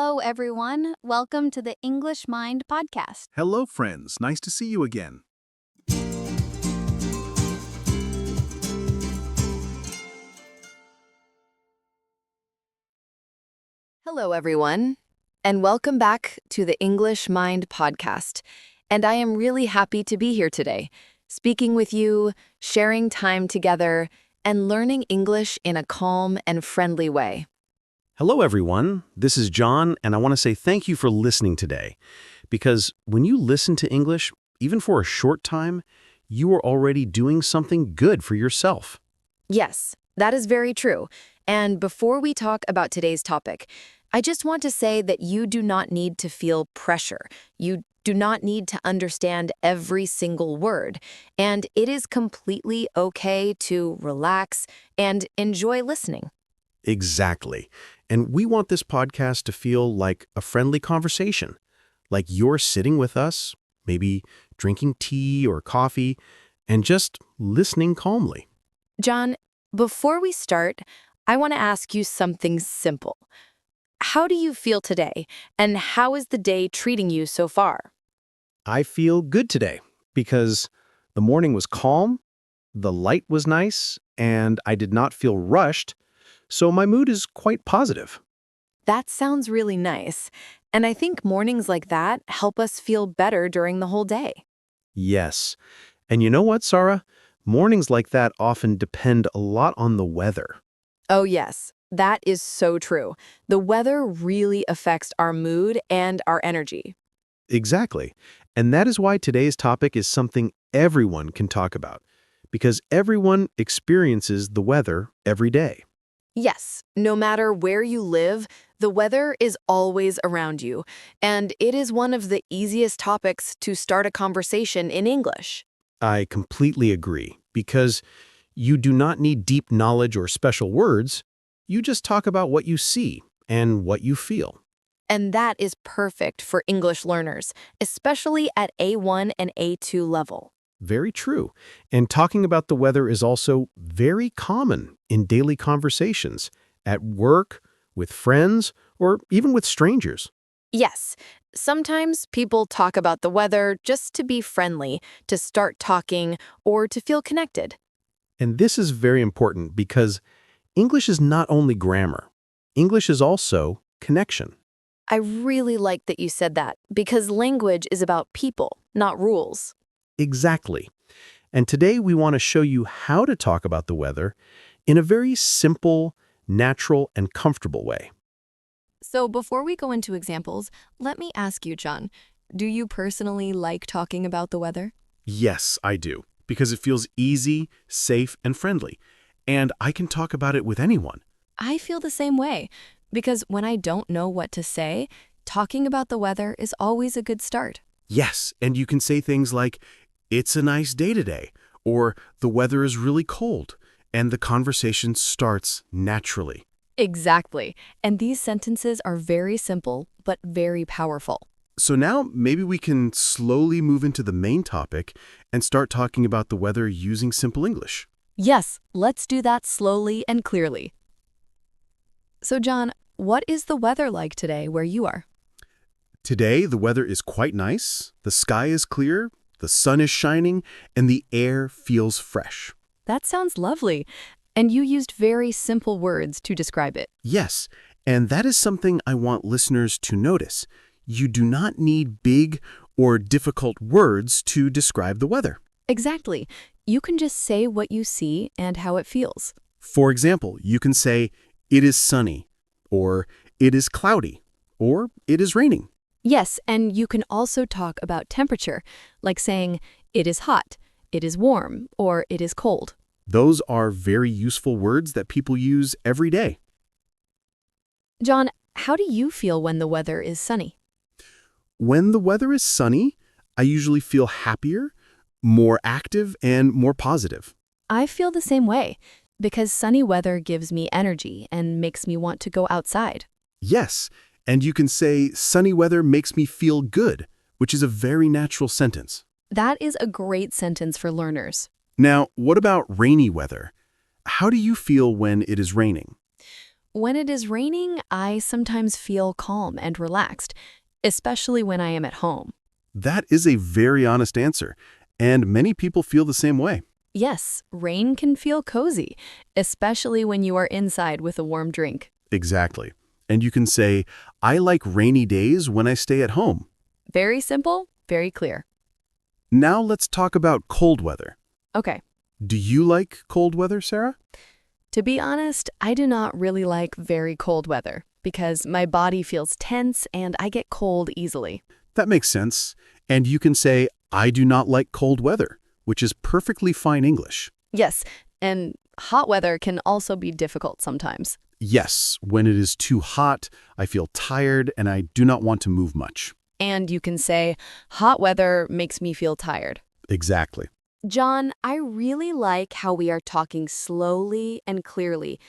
Hello, everyone. Welcome to the English Mind podcast. Hello, friends. Nice to see you again. Hello, everyone, and welcome back to the English Mind podcast. And I am really happy to be here today, speaking with you, sharing time together, and learning English in a calm and friendly way. Hello, everyone. This is John, and I want to say thank you for listening today. Because when you listen to English, even for a short time, you are already doing something good for yourself. Yes, that is very true. And before we talk about today's topic, I just want to say that you do not need to feel pressure. You do not need to understand every single word. And it is completely okay to relax and enjoy listening. Exactly. And we want this podcast to feel like a friendly conversation, like you're sitting with us, maybe drinking tea or coffee, and just listening calmly. John, before we start, I want to ask you something simple. How do you feel today, and how is the day treating you so far? I feel good today because the morning was calm, the light was nice, and I did not feel rushed, so my mood is quite positive. That sounds really nice, and I think mornings like that help us feel better during the whole day. Yes. And you know what, Sarah? Mornings like that often depend a lot on the weather. Oh yes, that is so true. The weather really affects our mood and our energy. Exactly. And that is why today's topic is something everyone can talk about, because everyone experiences the weather every day. Yes, no matter where you live, the weather is always around you, and it is one of the easiest topics to start a conversation in English. I completely agree, because you do not need deep knowledge or special words. You just talk about what you see and what you feel. And that is perfect for English learners, especially at A1 and A2 level. Very true. And talking about the weather is also very common in daily conversations, at work, with friends, or even with strangers. Yes, sometimes people talk about the weather just to be friendly, to start talking, or to feel connected. And this is very important because English is not only grammar. English is also connection. I really like that you said that, because language is about people, not rules. Exactly. And today we want to show you how to talk about the weather in a very simple, natural, and comfortable way. So before we go into examples, let me ask you, John, do you personally like talking about the weather? Yes, I do, because it feels easy, safe, and friendly. And I can talk about it with anyone. I feel the same way, because when I don't know what to say, talking about the weather is always a good start. Yes, and you can say things like, "It's a nice day today," or "The weather is really cold," and the conversation starts naturally. Exactly. And these sentences are very simple, but very powerful. So now maybe we can slowly move into the main topic and start talking about the weather using simple English. Yes, let's do that slowly and clearly. So, John, what is the weather like today where you are? Today, the weather is quite nice, the sky is clear, the sun is shining, and the air feels fresh. That sounds lovely. And you used very simple words to describe it. Yes, and that is something I want listeners to notice. You do not need big or difficult words to describe the weather. Exactly. You can just say what you see and how it feels. For example, you can say, "It is sunny," or "It is cloudy," or "It is raining." Yes, and you can also talk about temperature, like saying, it is hot, it is warm, or it is cold. Those are very useful words that people use every day. John, how do you feel when the weather is sunny? When the weather is sunny, I usually feel happier, more active, and more positive. I feel the same way, because sunny weather gives me energy and makes me want to go outside. Yes, and you can say, "Sunny weather makes me feel good," which is a very natural sentence. That is a great sentence for learners. Now, what about rainy weather? How do you feel when it is raining? When it is raining, I sometimes feel calm and relaxed, especially when I am at home. That is a very honest answer, and many people feel the same way. Yes, rain can feel cozy, especially when you are inside with a warm drink. Exactly. And you can say, I like rainy days when I stay at home. Very simple, very clear. Now let's talk about cold weather. Okay. Do you like cold weather, Sarah? To be honest, I do not really like very cold weather because my body feels tense and I get cold easily. That makes sense. And you can say, I do not like cold weather, which is perfectly fine English. Yes, and hot weather can also be difficult sometimes. Yes, when it is too hot, I feel tired and I do not want to move much. And you can say, hot weather makes me feel tired. Exactly. John, I really like how we are talking slowly and clearly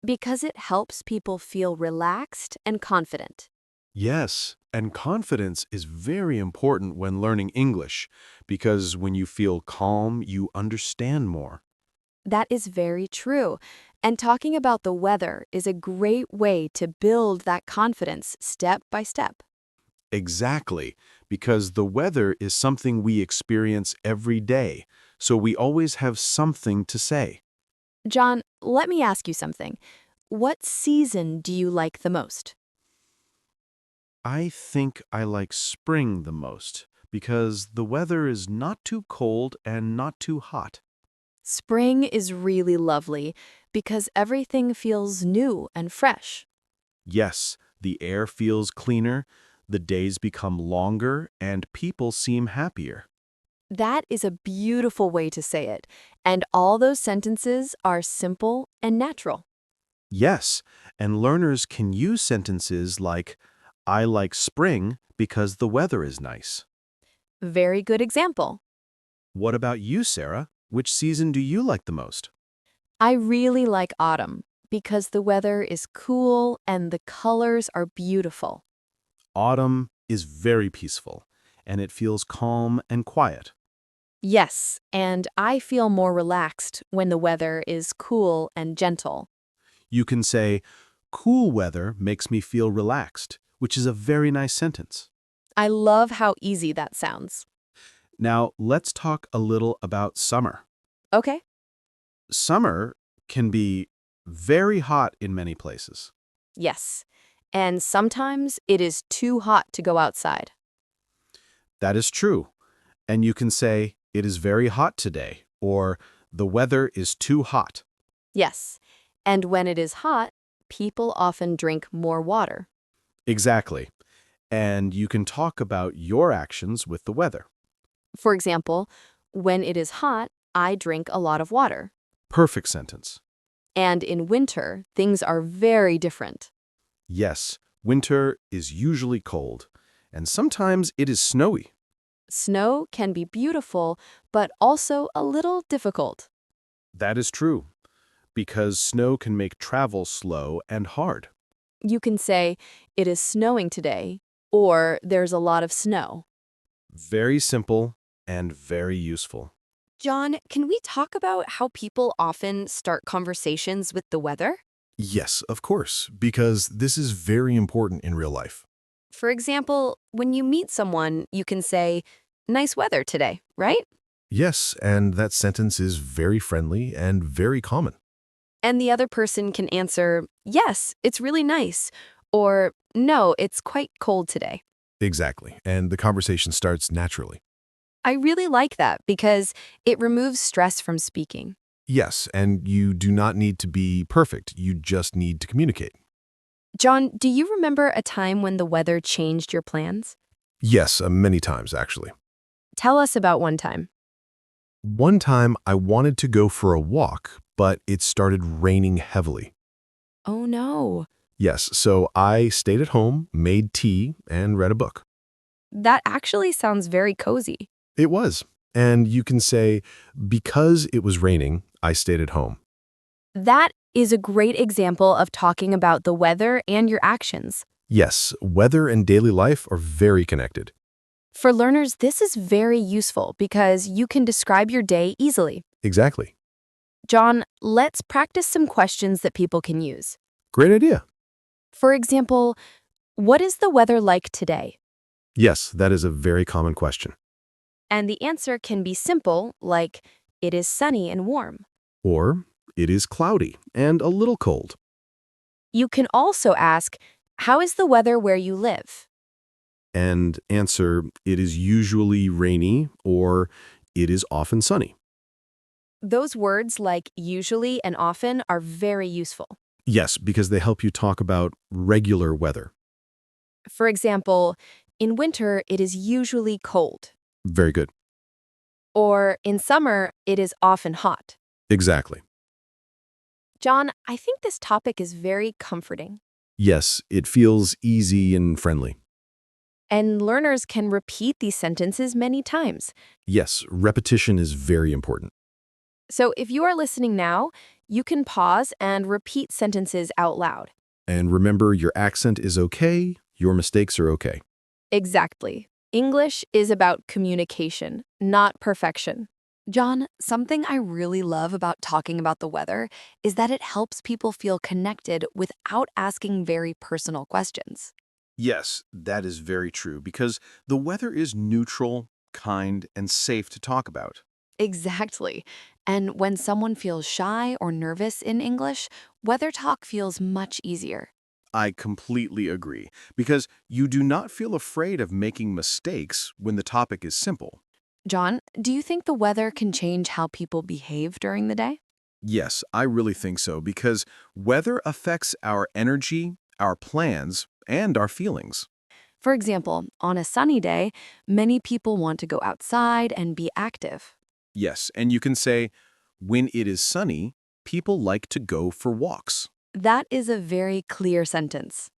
because it helps people feel relaxed and confident. Yes, and confidence is very important when learning English, because when you feel calm, you understand more. That is very true. And talking about the weather is a great way to build that confidence step by step. Exactly, because the weather is something we experience every day, so we always have something to say. John, let me ask you something. What season do you like the most? I think I like spring the most, because the weather is not too cold and not too hot. Spring is really lovely because everything feels new and fresh. Yes, the air feels cleaner, the days become longer, and people seem happier. That is a beautiful way to say it, and all those sentences are simple and natural. Yes, and learners can use sentences like, I like spring because the weather is nice. Very good example. What about you, Sarah? Which season do you like the most? I really like autumn because the weather is cool and the colors are beautiful. Autumn is very peaceful, and it feels calm and quiet. Yes, and I feel more relaxed when the weather is cool and gentle. You can say, cool weather makes me feel relaxed, which is a very nice sentence. I love how easy that sounds. Now, let's talk a little about summer. Okay. Summer can be very hot in many places. Yes, and sometimes it is too hot to go outside. That is true. And you can say, it is very hot today, or the weather is too hot. Yes, and when it is hot, people often drink more water. Exactly. And you can talk about your actions with the weather. For example, when it is hot, I drink a lot of water. Perfect sentence. And in winter, things are very different. Yes, winter is usually cold, and sometimes it is snowy. Snow can be beautiful, but also a little difficult. That is true, because snow can make travel slow and hard. You can say, it is snowing today, or there's a lot of snow. Very simple and very useful. John, can we talk about how people often start conversations with the weather? Yes, of course, because this is very important in real life. For example, when you meet someone, you can say, nice weather today, right? Yes, and that sentence is very friendly and very common. And the other person can answer, yes, it's really nice, or no, it's quite cold today. Exactly, and the conversation starts naturally. I really like that because it removes stress from speaking. Yes, and you do not need to be perfect, you just need to communicate. John, do you remember a time when the weather changed your plans? Yes, many times, actually. Tell us about one time. One time I wanted to go for a walk, but it started raining heavily. Oh no. Yes, so I stayed at home, made tea, and read a book. That actually sounds very cozy. It was. And you can say, because it was raining, I stayed at home. That is a great example of talking about the weather and your actions. Yes, weather and daily life are very connected. For learners, this is very useful because you can describe your day easily. Exactly. John, let's practice some questions that people can use. Great idea. For example, what is the weather like today? Yes, that is a very common question. And the answer can be simple, like, it is sunny and warm. Or, it is cloudy and a little cold. You can also ask, how is the weather where you live? And answer, it is usually rainy or it is often sunny. Those words like usually and often are very useful. Yes, because they help you talk about regular weather. For example, in winter, it is usually cold. Very good. Or in summer, it is often hot. Exactly. John, I think this topic is very comforting. Yes, it feels easy and friendly. And learners can repeat these sentences many times. Yes, repetition is very important. So if you are listening now, you can pause and repeat sentences out loud. And remember, your accent is okay, your mistakes are okay. Exactly. English is about communication, not perfection. John, something I really love about talking about the weather is that it helps people feel connected without asking very personal questions. Yes, that is very true because the weather is neutral, kind, and safe to talk about. Exactly. And when someone feels shy or nervous in English, weather talk feels much easier. I completely agree because you do not feel afraid of making mistakes when the topic is simple. John, do you think the weather can change how people behave during the day? Yes, I really think so because weather affects our energy, our plans, and our feelings. For example, on a sunny day, many people want to go outside and be active. Yes, and you can say, when it is sunny, people like to go for walks. That is a very clear sentence.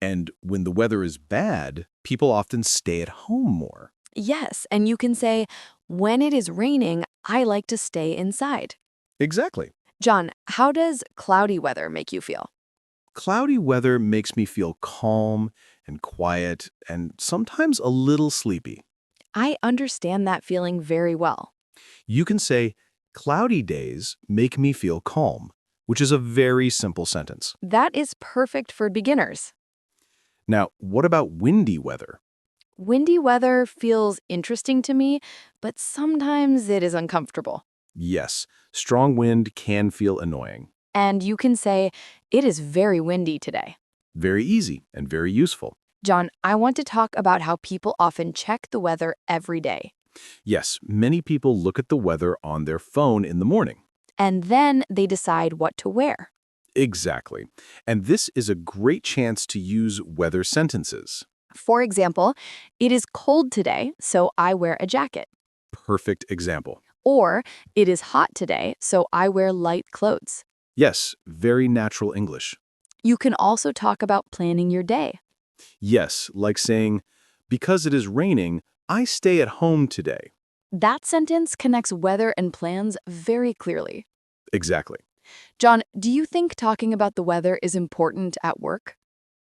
And when the weather is bad, people often stay at home more. Yes, and you can say, when it is raining, I like to stay inside. Exactly. John, how does cloudy weather make you feel? Cloudy weather makes me feel calm and quiet and sometimes a little sleepy. I understand that feeling very well. You can say, cloudy days make me feel calm, which is a very simple sentence. That is perfect for beginners. Now, what about windy weather? Windy weather feels interesting to me, but sometimes it is uncomfortable. Yes, strong wind can feel annoying. And you can say, it is very windy today. Very easy and very useful. John, I want to talk about how people often check the weather every day. Yes, many people look at the weather on their phone in the morning. And then they decide what to wear. Exactly. And this is a great chance to use weather sentences. For example, it is cold today, so I wear a jacket. Perfect example. Or, it is hot today, so I wear light clothes. Yes, very natural English. You can also talk about planning your day. Yes, like saying, because it is raining, I stay at home today. That sentence connects weather and plans very clearly. Exactly. John, do you think talking about the weather is important at work?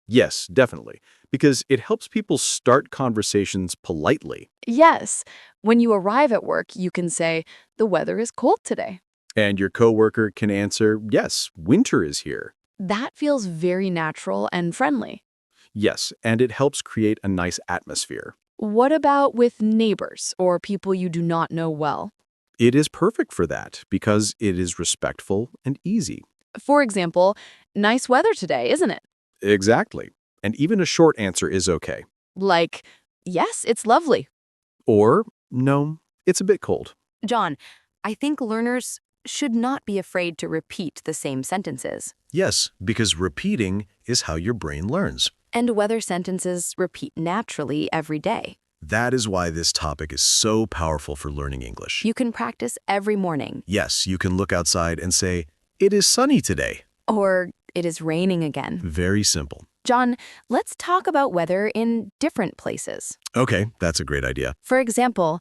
Yes, definitely, because it helps people start conversations politely. Yes. When you arrive at work, you can say, the weather is cold today. And your coworker can answer, yes, winter is here. That feels very natural and friendly. Yes, and it helps create a nice atmosphere. What about with neighbors or people you do not know well? It is perfect for that because it is respectful and easy. For example, nice weather today, isn't it? Exactly. And even a short answer is okay. Like, yes, it's lovely. Or, no, it's a bit cold. John, I think learners should not be afraid to repeat the same sentences. Yes, because repeating is how your brain learns. And weather sentences repeat naturally every day. That is why this topic is so powerful for learning English. You can practice every morning. Yes, you can look outside and say, it is sunny today. Or, it is raining again. Very simple. John, let's talk about weather in different places. Okay, that's a great idea. For example,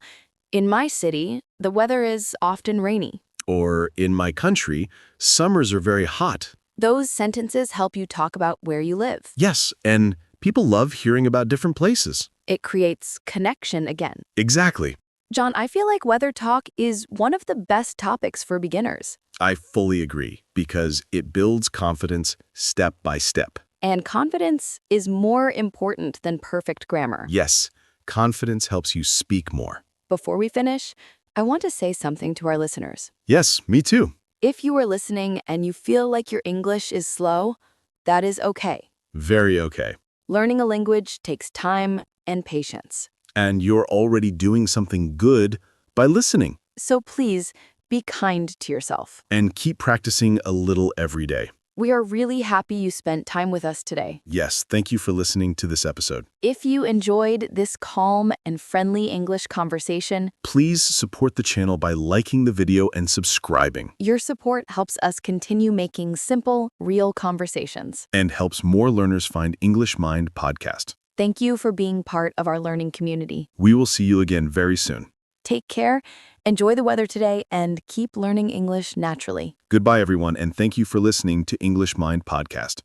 in my city, the weather is often rainy. Or, in my country, summers are very hot. Those sentences help you talk about where you live. Yes, and people love hearing about different places. It creates connection again. Exactly. John, I feel like weather talk is one of the best topics for beginners. I fully agree, because it builds confidence step by step. And confidence is more important than perfect grammar. Yes, confidence helps you speak more. Before we finish, I want to say something to our listeners. Yes, me too. If you are listening and you feel like your English is slow, that is okay. Very okay. Learning a language takes time and patience. And you're already doing something good by listening. So please, be kind to yourself. And keep practicing a little every day. We are really happy you spent time with us today. Yes, thank you for listening to this episode. If you enjoyed this calm and friendly English conversation, Please support the channel by liking the video and subscribing, your support helps us continue making simple, real conversations. and helps more learners find English Mind podcast. Thank you for being part of our learning community. We will see you again very soon. Take care, enjoy the weather today, and keep learning English naturally. Goodbye, everyone, and thank you for listening to English Mind podcast.